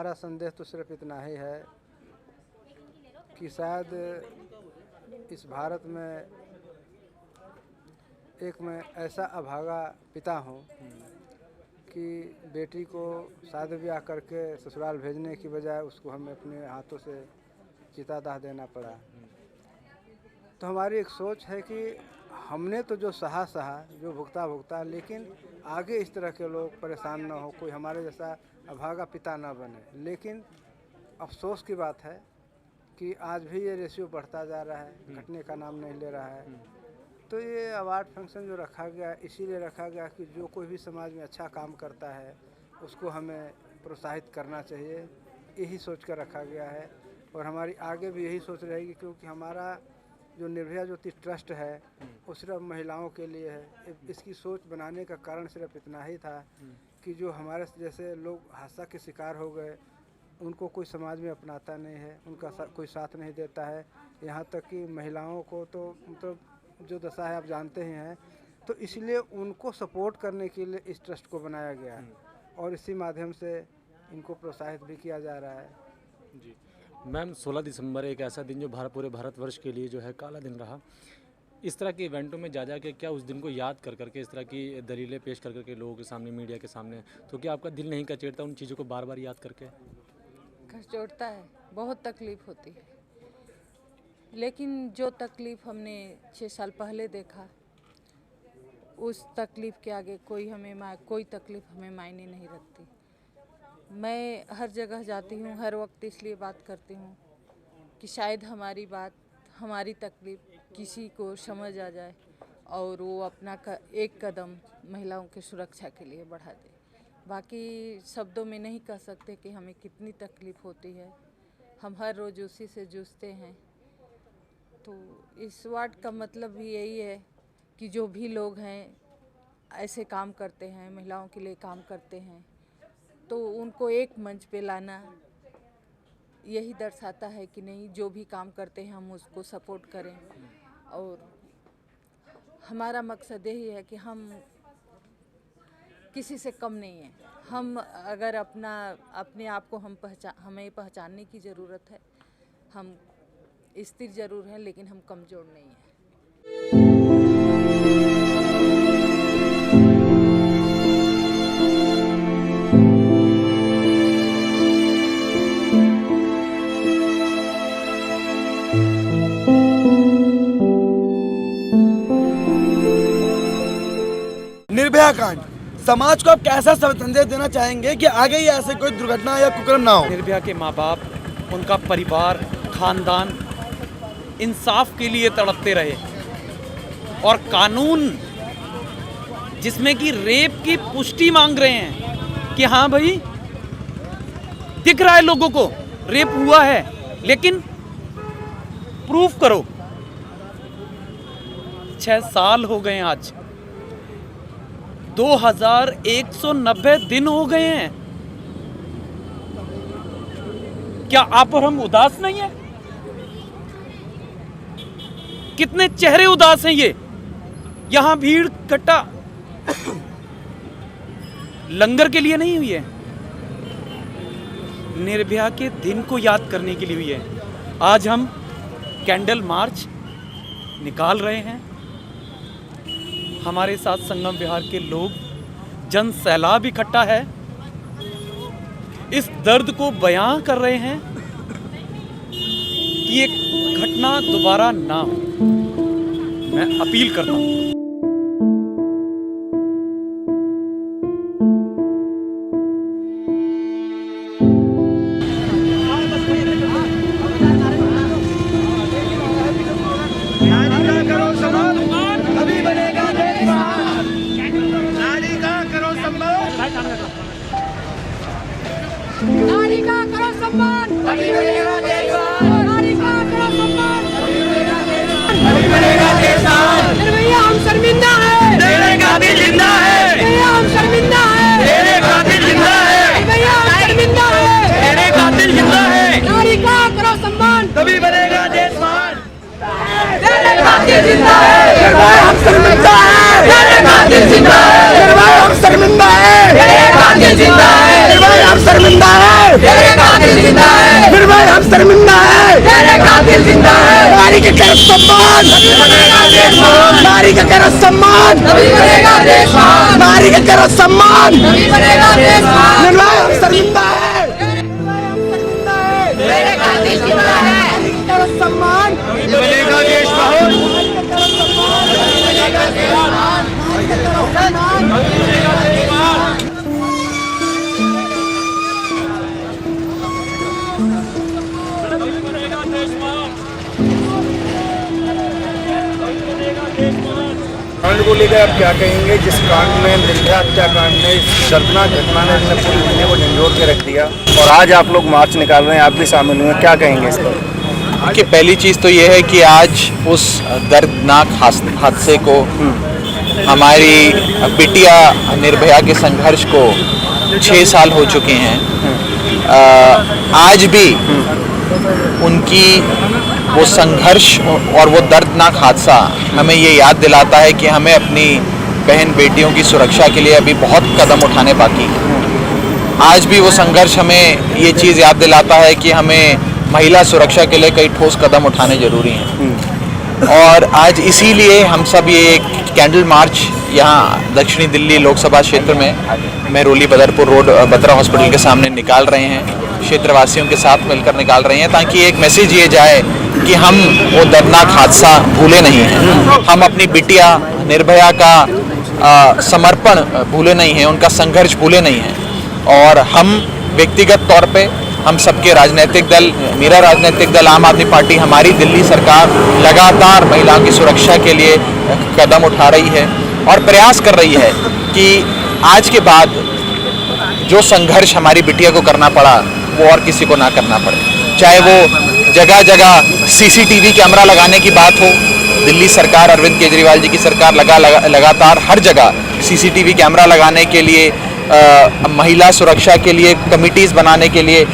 हमारा संदेश तो सिर्फ इतना ही है कि शायद इस भारत में एक मैं ऐसा अभागा पिता हूँ कि बेटी को शादी ब्याह करके ससुराल भेजने की बजाय उसको हमें अपने हाथों से चिता दाह देना पड़ा। तो हमारी एक सोच है कि हमने तो जो सहा जो भुगता, लेकिन आगे इस तरह के लोग परेशान ना हो, कोई हमारे जैसा अभागा पिता ना बने। लेकिन अफसोस की बात है कि आज भी ये रेशियो बढ़ता जा रहा है, घटने का नाम नहीं ले रहा है। तो ये अवार्ड फंक्शन जो रखा गया इसीलिए रखा गया कि जो कोई भी समाज में अच्छा काम करता है उसको हमें प्रोत्साहित करना चाहिए, यही सोच कर रखा गया है। और हमारी आगे भी यही सोच रहेगी, क्योंकि हमारा जो निर्भया ज्योति ट्रस्ट है वो सिर्फ महिलाओं के लिए है। इसकी सोच बनाने का कारण सिर्फ इतना ही था कि जो हमारे जैसे लोग हादसा के शिकार हो गए उनको कोई समाज में अपनाता नहीं है, उनका कोई साथ नहीं देता है। यहाँ तक कि महिलाओं को तो मतलब जो दशा है आप जानते ही हैं। तो इसलिए उनको सपोर्ट करने के लिए इस ट्रस्ट को बनाया गया है और इसी माध्यम से इनको प्रोत्साहित भी किया जा रहा है। जी मैम, 16 दिसंबर एक ऐसा दिन जो पूरे भारतवर्ष के लिए जो है काला दिन रहा। इस तरह के इवेंटों में जा के क्या उस दिन को याद कर करके इस तरह की दलीलें पेश कर करके लोगों के सामने, मीडिया के सामने, तो क्या आपका दिल नहीं कचेरता उन चीज़ों को बार बार याद करके? कचोटता है, बहुत तकलीफ़ होती है, लेकिन जो तकलीफ़ हमने 6 साल पहले देखा उस तकलीफ़ के आगे कोई तकलीफ़ हमें मायने नहीं रखती। मैं हर जगह जाती हूँ, हर वक्त इसलिए बात करती हूँ कि शायद हमारी बात, हमारी तकलीफ़ किसी को समझ आ जाए और वो अपना एक कदम महिलाओं की सुरक्षा के लिए बढ़ा दे। बाकी शब्दों में नहीं कह सकते कि हमें कितनी तकलीफ़ होती है, हम हर रोज़ उसी से जूझते हैं। तो इस वार्ड का मतलब भी यही है कि जो भी लोग हैं ऐसे काम करते हैं, महिलाओं के लिए काम करते हैं, तो उनको एक मंच पे लाना यही दर्शाता है कि नहीं, जो भी काम करते हैं हम उसको सपोर्ट करें। और हमारा मकसद यही है कि हम किसी से कम नहीं हैं। हम अगर अपने आप को हमें पहचानने की ज़रूरत है। हम स्थिर जरूर हैं लेकिन हम कमज़ोर नहीं हैं। निर्भया कांड समाज को आप कैसा संदेश देना चाहेंगे कि आगे ही ऐसे कोई दुर्घटना या कुकर्म ना हो? निर्भया के माँ बाप, उनका परिवार, खानदान इंसाफ के लिए तड़पते रहे और कानून जिसमें कि रेप की पुष्टि मांग रहे हैं कि हाँ भाई दिख रहा है लोगों को रेप हुआ है, लेकिन प्रूफ करो। 6 साल हो गए आज, 2190 दिन हो गए हैं। क्या आप और हम उदास नहीं है? कितने चेहरे उदास हैं ये। यहां भीड़ इकट्ठा लंगर के लिए नहीं हुई है, निर्भया के दिन को याद करने के लिए हुई है। आज हम कैंडल मार्च निकाल रहे हैं। हमारे साथ संगम विहार के लोग, जन सैलाब इकट्ठा है, इस दर्द को बयां कर रहे हैं कि ये घटना दोबारा ना हो। मैं अपील करता हूं। नारी का करो सम्मान, तभी बनेगा देश। नारी का करो सम्मान, तभी बनेगा देश। तभी बनेगा देश। निर्भया हम शर्मिंदा है, तेरे कातिल जिंदा है। निर्भया हम शर्मिंदा है, तेरे कातिल जिंदा है। निर्भया हम शर्मिंदा है, तेरे कातिल जिंदा है। नारी का करो सम्मान, तभी बनेगा देश महान। तेरे कातिल जिंदा है, निर्भया हम शर्मिंदा है। तेरे कातिल जिंदा है, निर्भया हम शर्मिंदा है। तेरे कातिल जिंदा है, निर्भया हम शर्मिंदा है, तेरे कातिल जिंदा है, निर्भय हम शर्मिंदा है, तेरे कातिल जिंदा है, नारी के कर सम्मान, तभी बनेगा देश महान, नारी के कर सम्मान, तभी बनेगा देश महान, नारी के कर सम्मान, तभी बनेगा देश महान, निर्भय हम शर्मिंदा है, तेरे कातिल जिंदा है, कर सम्मान, बनेगा देश महान। कांड को लेकर आप क्या कहेंगे, जिस कांड में निर्भया हत्याकांड में इस दर्दनाक घटना ने अपने पूरी दुनिया को झंझोर के रख दिया और आज आप लोग मार्च निकाल रहे हैं, आप भी शामिल हुए, क्या कहेंगे इस पर? कि पहली चीज़ तो ये है कि आज उस दर्दनाक हादसे को, हमारी बिटिया निर्भया के संघर्ष को 6 साल हो चुके हैं। आज भी उनकी वो संघर्ष और वो दर्दनाक हादसा हमें ये याद दिलाता है कि हमें अपनी बहन बेटियों की सुरक्षा के लिए अभी बहुत कदम उठाने बाकी हैं। आज भी वो संघर्ष हमें ये चीज़ याद दिलाता है कि हमें महिला सुरक्षा के लिए कई ठोस कदम उठाने ज़रूरी हैं। और आज इसीलिए हम सब ये एक कैंडल मार्च यहाँ दक्षिणी दिल्ली लोकसभा क्षेत्र में मेहरौली बदरपुर रोड बत्रा हॉस्पिटल के सामने निकाल रहे हैं, क्षेत्रवासियों के साथ मिलकर निकाल रहे हैं, ताकि एक मैसेज ये जाए कि हम वो दर्दनाक हादसा भूले नहीं हैं, हम अपनी बिटिया निर्भया का समर्पण भूले नहीं हैं, उनका संघर्ष भूले नहीं हैं। और हम व्यक्तिगत तौर पे हम सबके राजनीतिक दल, मेरा राजनीतिक दल आम आदमी पार्टी, हमारी दिल्ली सरकार लगातार महिलाओं की सुरक्षा के लिए कदम उठा रही है और प्रयास कर रही है कि आज के बाद जो संघर्ष हमारी बिटिया को करना पड़ा वो और किसी को ना करना पड़े। चाहे वो जगह जगह सीसीटीवी कैमरा लगाने की बात हो, दिल्ली सरकार, अरविंद केजरीवाल जी की सरकार लगातार हर जगह सीसीटीवी कैमरा लगाने के लिए, महिला सुरक्षा के लिए कमिटीज़ बनाने के लिए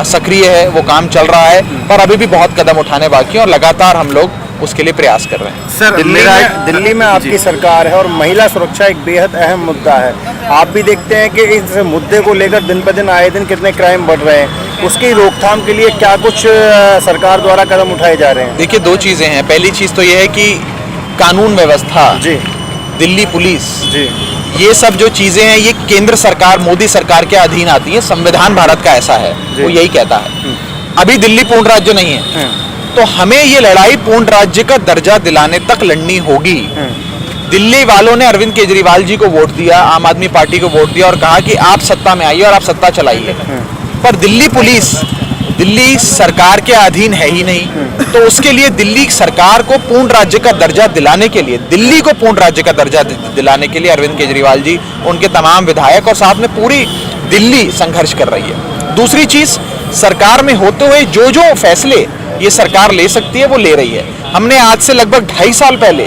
सक्रिय है, वो काम चल रहा है, पर अभी भी बहुत कदम उठाने बाकी हैं और लगातार हम लोग उसके लिए प्रयास कर रहे हैं। सर, दिल्ली में आपकी सरकार है और महिला सुरक्षा एक बेहद अहम मुद्दा है। आप भी देखते हैं कि इस मुद्दे को लेकर दिन पर दिन आए दिन कितने क्राइम बढ़ रहे हैं, उसकी रोकथाम के लिए क्या कुछ सरकार द्वारा कदम उठाए जा रहे हैं? देखिए, 2 चीज़ें हैं। पहली चीज़ तो ये है कि कानून व्यवस्था, जी, दिल्ली पुलिस, जी, ये सब जो चीज़ें हैं ये केंद्र सरकार, मोदी सरकार के अधीन आती है। संविधान भारत का ऐसा है, वो यही कहता है। अभी दिल्ली पूर्ण राज्य नहीं है, तो हमें ये लड़ाई पूर्ण राज्य का दर्जा दिलाने तक लड़नी होगी। दिल्ली वालों ने अरविंद केजरीवाल जी को वोट दिया, आम आदमी पार्टी को वोट दिया और कहा कि आप सत्ता में आइए और आप सत्ता चलाइए, पर दिल्ली पुलिस दिल्ली सरकार के अधीन है ही नहीं। तो उसके लिए दिल्ली सरकार को पूर्ण राज्य का दर्जा दिलाने के लिए, दिल्ली को पूर्ण राज्य का दर्जा दिलाने के लिए अरविंद केजरीवाल जी, उनके तमाम विधायक और साथ में पूरी दिल्ली संघर्ष कर रही है। दूसरी चीज, सरकार में होते हुए जो जो फैसले ये सरकार ले सकती है वो ले रही है। हमने आज से लगभग 2.5 साल पहले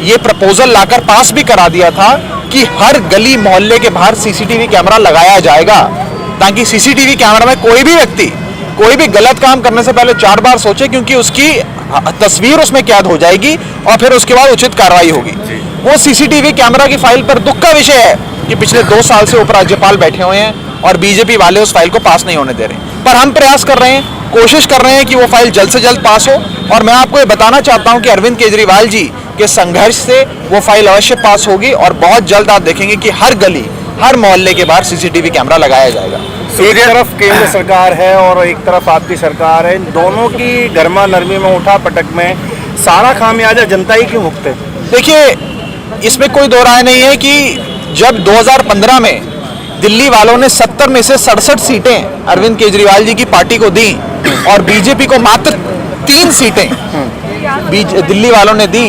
ये प्रपोजल लाकर पास भी करा दिया था कि हर गली मोहल्ले के बाहर सीसीटीवी कैमरा लगाया जाएगा, ताकि सीसीटीवी कैमरा में कोई भी व्यक्ति कोई भी गलत काम करने से पहले 4 बार सोचे, क्योंकि उसकी तस्वीर उसमें कैद हो जाएगी और फिर उसके बाद उचित कार्रवाई होगी। वो सीसीटीवी कैमरा की फाइल पर दुख का विषय है कि पिछले 2 साल से उपराज्यपाल बैठे हुए हैं और बीजेपी वाले उस फाइल को पास नहीं होने दे रहे। पर हम प्रयास कर रहे हैं, कोशिश कर रहे हैं कि वो फाइल जल्द से जल्द पास हो। और मैं आपको ये बताना चाहता हूं कि अरविंद केजरीवाल जी के संघर्ष से वो फाइल अवश्य पास होगी और बहुत जल्द आप देखेंगे कि हर गली, हर मोहल्ले के बाहर सीसीटीवी कैमरा लगाया जाएगा। एक तरफ केंद्र सरकार है और एक तरफ आपकी सरकार है, दोनों की गर्मा नरमी में, उठा पटक में सारा खामियाजा जनता ही क्यों भुगते? देखिए, इसमें कोई दो राय नहीं है कि जब 2015 में दिल्ली वालों ने 70 में से 67 सीटें अरविंद केजरीवाल जी की पार्टी को दी और बीजेपी को मात्र 3 सीटें दिल्ली वालों ने दी,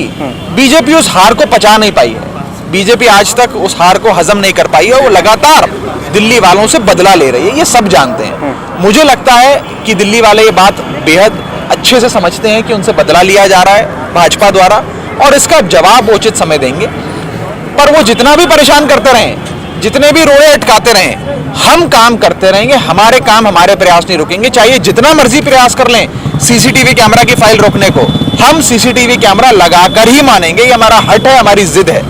बीजेपी उस हार को पचा नहीं पाई है। बीजेपी आज तक उस हार को हजम नहीं कर पाई है, वो लगातार दिल्ली वालों से बदला ले रही है, ये सब जानते हैं। मुझे लगता है कि दिल्ली वाले ये बात बेहद अच्छे से समझते हैं कि उनसे बदला लिया जा रहा है भाजपा द्वारा, और इसका जवाब उचित समय देंगे। पर वो जितना भी परेशान करते रहें, जितने भी रोड़े अटकाते रहें, हम काम करते रहेंगे, हमारे काम, हमारे प्रयास नहीं रुकेंगे। चाहिए जितना मर्जी प्रयास कर लें सीसीटीवी कैमरा की फाइल रोकने को, हम सीसीटीवी कैमरा लगाकर ही मानेंगे, ये हमारा हट है, हमारी जिद है।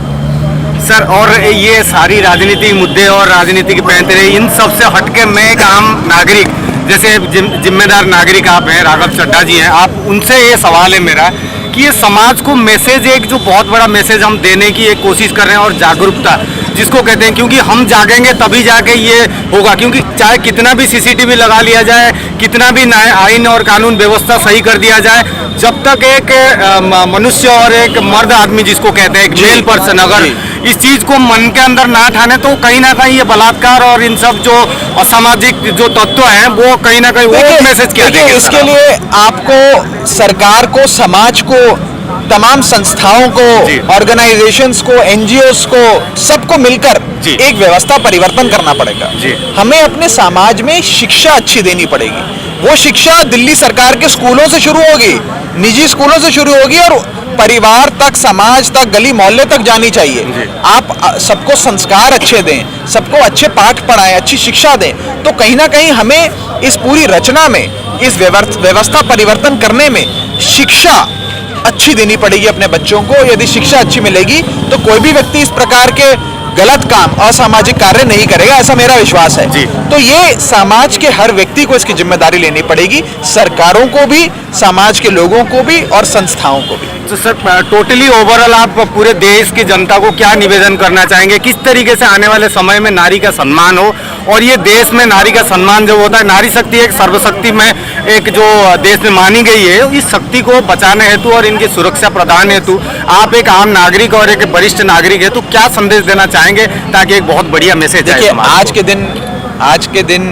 सर, और ये सारी राजनीतिक मुद्दे और राजनीतिक पैंतरे, इन सब से हटके मैं एक आम नागरिक, जैसे जिम्मेदार नागरिक आप हैं, राघव चड्ढा जी हैं, आप उनसे ये सवाल है मेरा कि ये समाज को मैसेज, एक जो बहुत बड़ा मैसेज हम देने की एक कोशिश कर रहे हैं, और जागरूकता जिसको कहते हैं, क्योंकि हम जागेंगे तभी जाके ये होगा, क्योंकि चाहे कितना भी सीसीटीवी लगा लिया जाए, कितना भी आइन और कानून व्यवस्था सही कर दिया जाए, जब तक एक मनुष्य और एक मर्द आदमी जिसको कहते हैं, एक मेल पर्सन, अगर इस चीज को मन के अंदर ना ठाने तो कहीं ना कहीं ये बलात्कार और इन सब जो असामाजिक जो तत्व हैं वो कहीं ना कहीं वो मैसेज क्या देंगे। इसके लिए आपको, सरकार को, समाज को, तमाम संस्थाओं को, ऑर्गेनाइजेशंस को, एनजीओस को, सबको मिलकर एक व्यवस्था परिवर्तन करना पड़ेगा। हमें अपने समाज में शिक्षा अच्छी देनी पड़ेगी। वो शिक्षा दिल्ली सरकार के स्कूलों से शुरू होगी, निजी स्कूलों से शुरू होगी, और परिवार तक, समाज तक, गली मोहल्ले तक जानी चाहिए। आप सबको संस्कार अच्छे दें, सबको अच्छे पाठ पढ़ाएं, अच्छी शिक्षा दें, तो कहीं ना कहीं हमें इस पूरी रचना में, इस व्यवस्था परिवर्तन करने में शिक्षा अच्छी देनी पड़ेगी अपने बच्चों को। यदि शिक्षा अच्छी मिलेगी तो कोई भी व्यक्ति इस प्रकार के गलत काम, असामाजिक कार्य नहीं करेगा, ऐसा मेरा विश्वास है। तो ये समाज के हर व्यक्ति को इसकी जिम्मेदारी लेनी पड़ेगी, सरकारों को भी, समाज के लोगों को भी और संस्थाओं को भी। तो सर, टोटली ओवरऑल आप पूरे देश की जनता को क्या निवेदन करना चाहेंगे, किस तरीके से आने वाले समय में नारी का सम्मान हो, और ये देश में नारी का सम्मान जो होता है, नारी शक्ति एक सर्वशक्ति में एक जो देश में मानी गई है, इस शक्ति को बचाने हेतु और इनकी सुरक्षा प्रदान हेतु आप एक आम नागरिक और एक वरिष्ठ नागरिक हेतु क्या संदेश देना चाहेंगे, ताकि एक बहुत बढ़िया मैसेज जाए? आज के दिन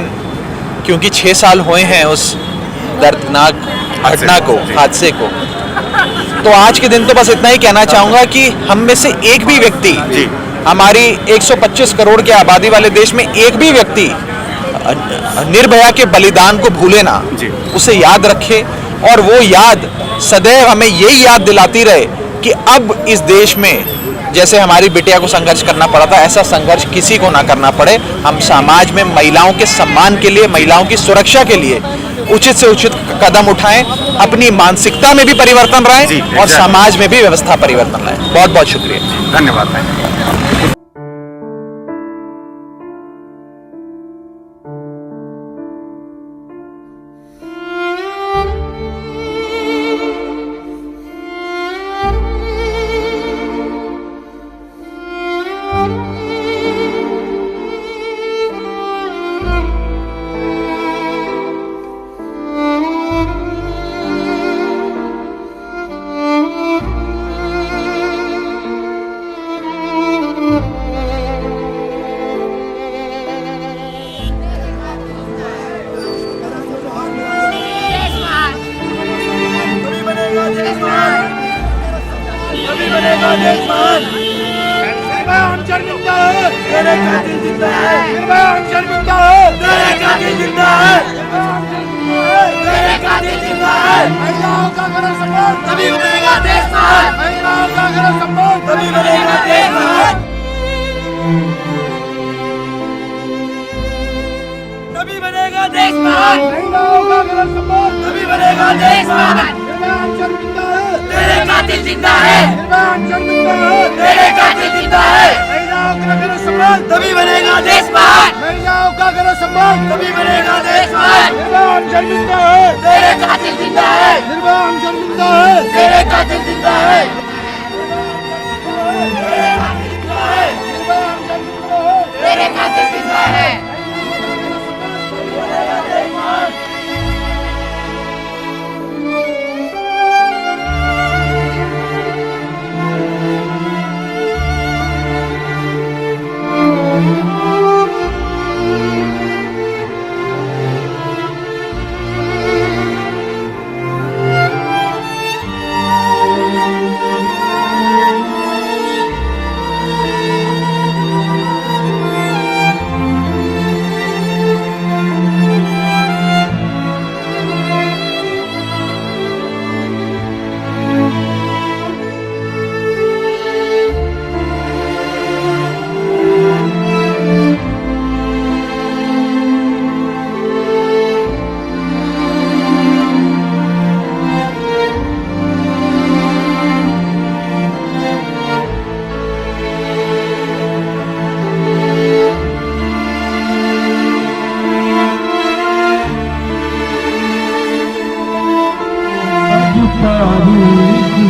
क्योंकि 6 साल हुए हैं उस दर्दनाक घटना को, हादसे को, तो आज के दिन तो बस इतना ही कहना चाहूंगा कि हम में से एक भी व्यक्ति, हमारी 125 करोड़ की आबादी वाले देश में एक भी व्यक्ति निर्भया के बलिदान को भूले ना, उसे याद रखे, और वो याद सदैव हमें यही याद दिलाती रहे कि अब इस देश में जैसे हमारी बिटिया को संघर्ष करना पड़ा था, ऐसा संघर्ष किसी को ना करना पड़े। हम समाज में महिलाओं के सम्मान के लिए, महिलाओं की सुरक्षा के लिए उचित से उचित कदम उठाएं, अपनी मानसिकता में भी परिवर्तन लाएं और समाज में भी व्यवस्था परिवर्तन लाएं। बहुत बहुत शुक्रिया, धन्यवाद।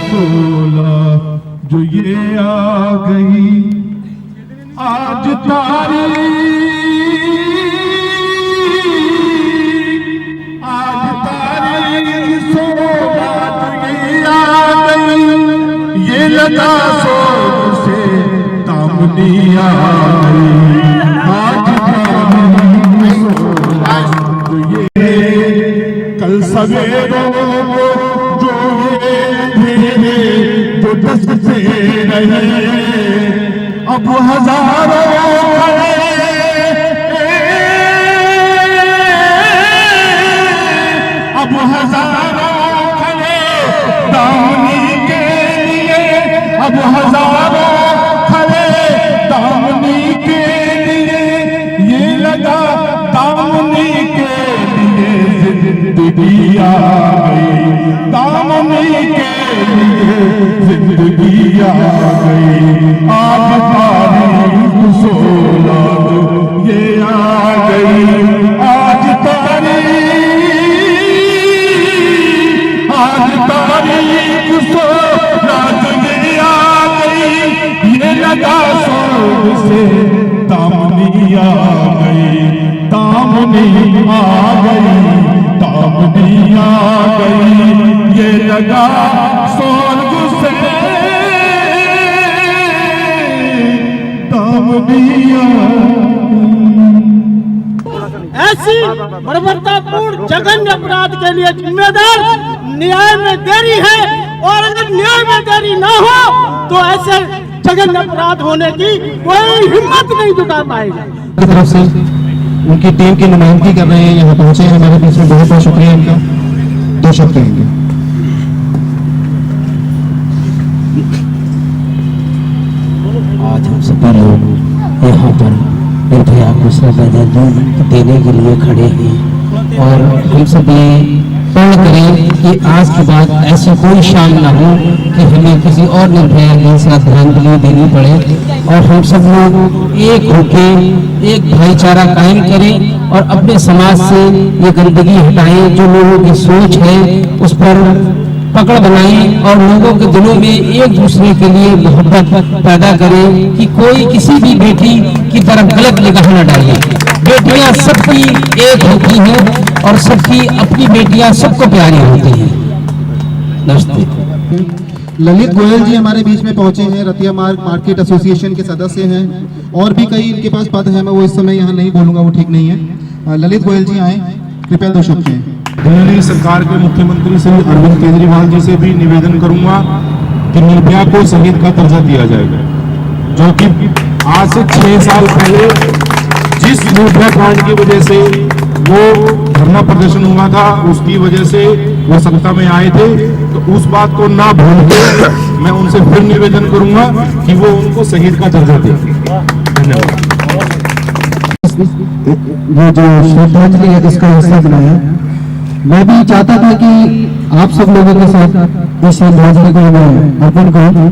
16 जो ये आ गई आज तारीख, आज तारीख 16 जो ये आ गई, ये लगा सोच से दामनी आ गई। आज तारीख 16 जो ये कल सवेरों जो ये जो दसते रहे, अब हजारों खड़े, अब हजारों खड़े दामनी के लिए, अब हजारों खड़े दामनी के लिए, ये लगा दामनी के लिए जिंदगी आ गई, दामनी के लिए जिंदगी आ गई। आज तारीख 16 ये आ गई, आज तारीख 16 ये आ गई, ये लगा सोच से दामनी आ गई, दामनी आ गई, दामनी आ गई, ये लगा स्वर्ग से दामनी आ गई। ऐसी बर्बरतापूर्ण जघन्य अपराध के लिए जिम्मेदार न्याय में देरी है, और अगर न्याय में देरी ना हो तो ऐसे जघन्य अपराध होने की कोई हिम्मत नहीं जुटा पाएगा। की तरफ से उनकी टीम की नुमाइंदगी कर रहे हैं, यहाँ पहुंचे हैं हमारे बीच में, बहुत बहुत शुक्रिया इनका। 2 शब्द कहेंगे। आज हम सभी लोग यहाँ पर निर्भया को श्रद्धांजलि देने के लिए खड़े हैं, और हम सभी पूर्ण करें कि आज के बाद ऐसी कोई शाम ना हो कि हमें किसी और निर्भया की श्रद्धांजलि देनी पड़े, और हम सब लोग एक होके एक भाईचारा कायम करें और अपने समाज से ये गंदगी हटाएं, जो लोगों की सोच है उस पर पकड़ बनाएं, और लोगों के दिलों में एक दूसरे के लिए मोहब्बत पैदा करें कि कोई किसी भी बेटी की तरफ गलत निगाह न डाले। बेटियां सबकी एक होती हैं और सबकी अपनी बेटियां सबको प्यारी होती हैं। नमस्ते। ललित गोयल जी हमारे बीच में पहुंचे हैं, रतिया मार्ग मार्केट एसोसिएशन के सदस्य हैं, और भी कई इनके पास पद हैं, मैं वो इस समय यहाँ नहीं बोलूंगा, वो ठीक नहीं है। ललित गोयल जी आए, कृपया 2 शब्द कहें। दिल्ली सरकार के मुख्यमंत्री श्री अरविंद केजरीवाल जी से भी निवेदन करूंगा कि निर्भया को शहीद का दर्जा दिया जाएगा, जो कि आज से 6 साल पहले जिस निर्भया कांड की वजह से वो धरना प्रदर्शन हुआ था, उसकी वजह से वो सत्ता में आए थे, तो उस बात को ना भूल के मैं उनसे फिर निवेदन करूंगा कि वो उनको शहीद का दर्जा दें। धन्यवाद। ये जो श्रद्धांजलि है इसका हिस्सा बनाया, मैं भी चाहता था कि आप सब लोगों के साथ इस श्रद्धांजलि को मैं अर्पण करूं,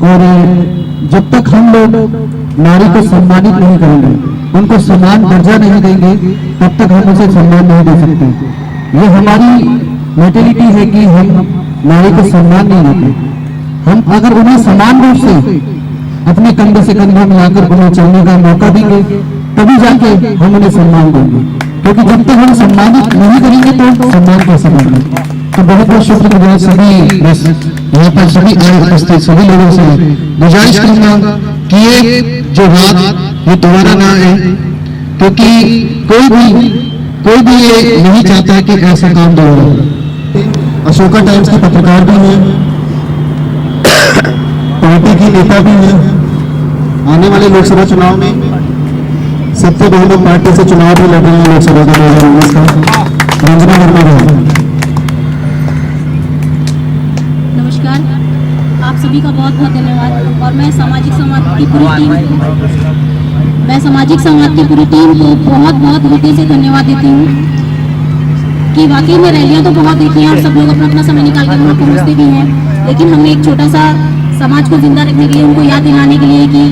और जब तक हम लोग नारी को सम्मानित नहीं करेंगे, उनको समान दर्जा नहीं देंगे, तब तक हम उसे सम्मान नहीं दे सकते। ये हमारी मेंटेलिटी है कि हम नारी को सम्मान नहीं देते। हम अगर उन्हें समान रूप से अपने कंधे से कंधा मिलाकर उन्हें चलने का मौका देंगे, तभी जाके हम उन्हें सम्मान देंगे, क्योंकि जब तक हम सम्मानित नहीं करेंगे तो सम्मान कैसे देंगे। तो बहुत बहुत शुक्रिया सभी यहाँ पर सभी उपस्थित सभी लोगों से गुजारिश करूंगा कि ये जो रात ये दोबारा ना आए, क्योंकि कोई भी ये नहीं चाहता कि ऐसा काम दोबारा हो। अशोका टाइम्स की पत्रकार भी हैं, पार्टी की नेता भी हैं, आने वाले लोकसभा चुनाव में सत्य बहुमत पार्टी से चुनाव भी लड़ रही है लोकसभा का 2019 का। रंजना वर्मा है। नमस्कार, आप सभी का बहुत बहुत धन्यवाद, और मैं सामाजिक समाज की पूरी टीम को बहुत बहुत हृदय से धन्यवाद देती हूँ कि वाकई में रैलियाँ तो बहुत देखी हैं और सब लोग अपना अपना समय निकाल के वहाँ पहुँचते भी हैं, लेकिन हमने एक छोटा सा समाज को जिंदा रखने के लिए, उनको याद दिलाने के लिए कि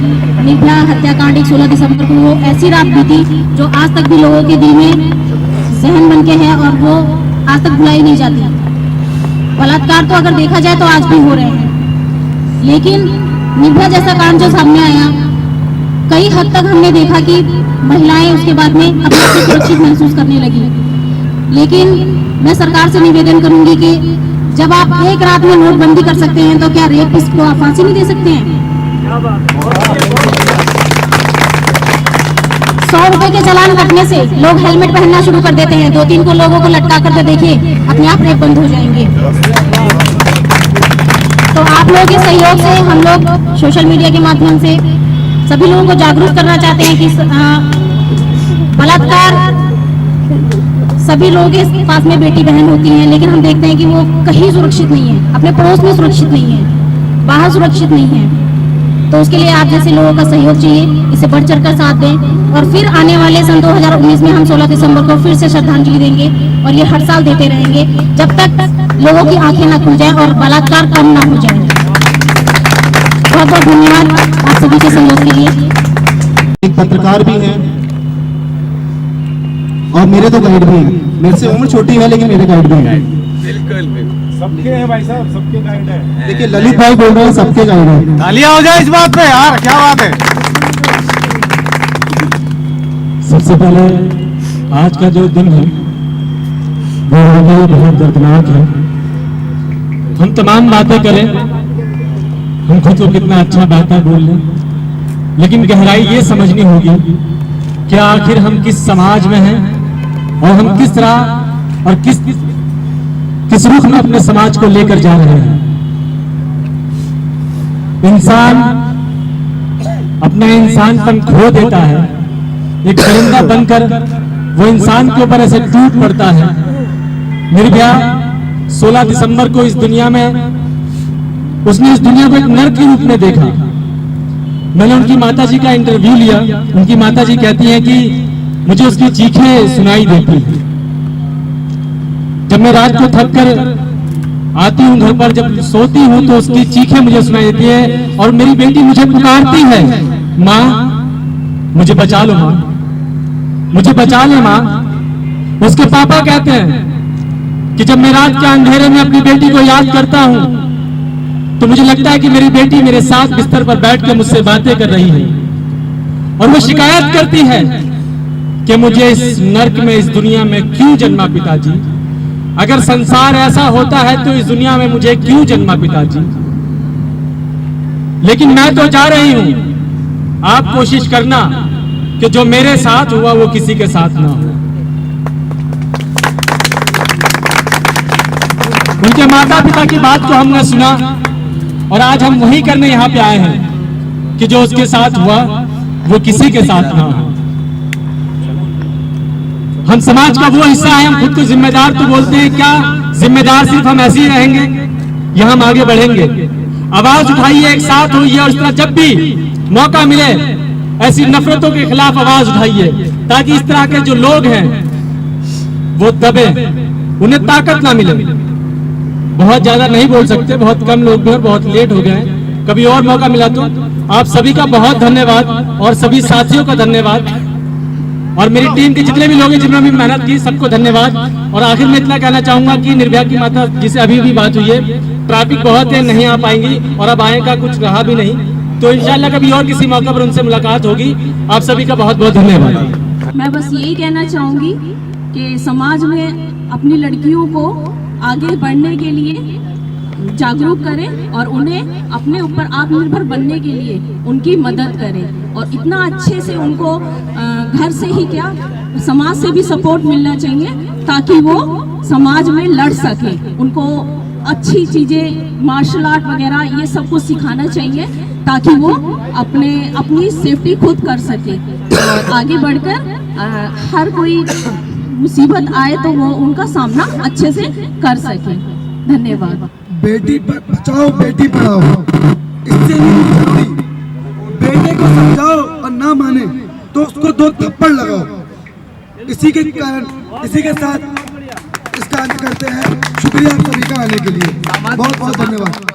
निर्भया हत्याकांड 16 दिसंबर को वो ऐसी रात बीती जो आज तक भी लोगों के दिल में जहन बन के है और वो आज तक भुलाई नहीं जाती। बलात्कार तो अगर देखा जाए तो आज भी हो रहे हैं, लेकिन निर्भया जैसा कांड जो सामने आया, कई हद तक हमने देखा कि महिलाएं उसके बाद में अपने आप को सुरक्षित महसूस करने लगी। लेकिन मैं सरकार से निवेदन करूंगी कि जब आप एक रात में नोटबंदी कर सकते हैं तो क्या रेपिस्ट को आप फांसी नहीं दे सकते हैं? 100 रुपए के चालान कटने से लोग हेलमेट पहनना शुरू कर देते हैं। 2-3 को लोगों को लटका करके देखिए, अपने आप रेप बंद हो जाएंगे। तो आप लोगों के सहयोग से हम लोग सोशल मीडिया के माध्यम से सभी लोगों को जागरूक करना चाहते हैं कि बलात्कार, सभी लोगों के पास में बेटी बहन होती हैं, लेकिन हम देखते हैं कि वो कहीं सुरक्षित नहीं है, अपने पड़ोस में सुरक्षित नहीं है, बाहर सुरक्षित नहीं है। तो उसके लिए आप जैसे लोगों का सहयोग चाहिए, इसे बढ़ चढ़कर साथ दें। और फिर आने वाले सन 2019 में हम 16 दिसंबर को फिर से श्रद्धांजलि देंगे और ये हर साल देते रहेंगे जब तक लोगों की आंखें न खुल जाए और बलात्कार कम ना हो जाए। बहुत बहुत धन्यवाद आप सभी के सहयोग के लिए। एक पत्रकार भी हैं और मेरे तो गाइड भी हैं। मेरे से उम्र छोटी है लेकिन मेरे गाइड भी हैं। बिल्कुल सबके हैं भाई साहब, सबके गाइड है। देखिए ललित भाई बोल रहे हैं सबके गाइड हैं। तालियां हो जाए इस बात पे यार, क्या बात है। सबसे पहले आज का जो दिन है वो हमारे लिए बहुत दर्दनाक है। हम तमाम बातें करें, हम खुद को कितना अच्छा बातें बोल लें, लेकिन गहराई ये समझनी होगी कि आखिर हम किस समाज में हैं और हम किस तरह और किस रुख में अपने समाज को लेकर जा रहे हैं। इंसान अपना इंसानपन खो देता है, एक परिंदा बनकर वो इंसान के ऊपर ऐसे टूट पड़ता है। निर्भया 16 दिसंबर को इस दुनिया में, उसने इस दुनिया को एक नर के रूप में देखा। मैंने उनकी माताजी का इंटरव्यू लिया। उनकी माताजी कहती हैं कि मुझे उसकी चीखें सुनाई देती हैं। जब मैं रात को थक कर आती हूँ घर पर, जब सोती हूँ तो उसकी चीखें मुझे सुनाई देती है और मेरी बेटी मुझे पुकारती है, माँ मुझे बचा लो, माँ मुझे बचा ले माँ। उसके पापा कहते हैं कि जब मैं रात के अंधेरे में अपनी बेटी को याद करता हूँ तो मुझे लगता है कि मेरी बेटी मेरे साथ बिस्तर पर बैठ कर मुझसे बातें कर रही है और वो शिकायत करती है कि मुझे इस नर्क में, इस दुनिया में क्यों जन्मा पिताजी। अगर संसार ऐसा होता है तो इस दुनिया में मुझे क्यों जन्मा पिताजी। लेकिन मैं तो जा रही हूं, आप कोशिश करना कि जो मेरे साथ हुआ वो किसी के साथ ना हो। उनके माता पिता की बात को हमने सुना और आज हम वही करने यहाँ पे आए हैं कि जो उसके साथ हुआ वो किसी के साथ ना हो। हम समाज का वो हिस्सा है, हम खुद को जिम्मेदार तो बोलते हैं, क्या जिम्मेदार सिर्फ हम ऐसे ही रहेंगे या हम आगे बढ़ेंगे? आवाज उठाइए, एक साथ होइए और इस तरह जब भी मौका मिले ऐसी नफरतों के खिलाफ आवाज उठाइए ताकि इस तरह के जो लोग हैं वो दबे, उन्हें ताकत ना मिले। बहुत ज्यादा नहीं बोल सकते, बहुत कम लोग भी और बहुत लेट हो गए, कभी और मौका मिला तो। आप सभी का बहुत धन्यवाद और सभी साथियों का धन्यवाद और मेरी टीम के जितने भी लोग हैं जिन्होंने भी मेहनत की, सबको धन्यवाद। और आखिर में इतना कहना चाहूंगा कि निर्भया की माता जिसे अभी भी बात हुई है, ट्रैफिक बहुत है, नहीं आ पाएंगी और अब आए का कुछ रहा भी नहीं, तो इंशाल्लाह कभी और किसी मौका पर उनसे मुलाकात होगी। आप सभी का बहुत बहुत धन्यवाद। मैं बस यही कहना चाहूंगी कि समाज में अपनी लड़कियों को आगे बढ़ने के लिए जागरूक करें और उन्हें अपने ऊपर आत्मनिर्भर बनने के लिए उनकी मदद करें और इतना अच्छे से उनको घर से ही क्या समाज से भी सपोर्ट मिलना चाहिए ताकि वो समाज में लड़ सके। उनको अच्छी चीज़ें, मार्शल आर्ट वगैरह ये सब कुछ सिखाना चाहिए ताकि वो अपनी सेफ्टी खुद कर सके और आगे बढ़कर हर कोई मुसीबत आए तो वो उनका सामना अच्छे से कर सके। धन्यवाद। बेटी बचाओ बेटी पढ़ाओ, इससे नहीं जरूरी। बेटे को समझाओ और ना माने तो उसको 2 थप्पड़ लगाओ। इसी के कारण, इसी के साथ इसका अंत करते हैं। शुक्रिया आप सभी का आने के लिए, बहुत बहुत धन्यवाद।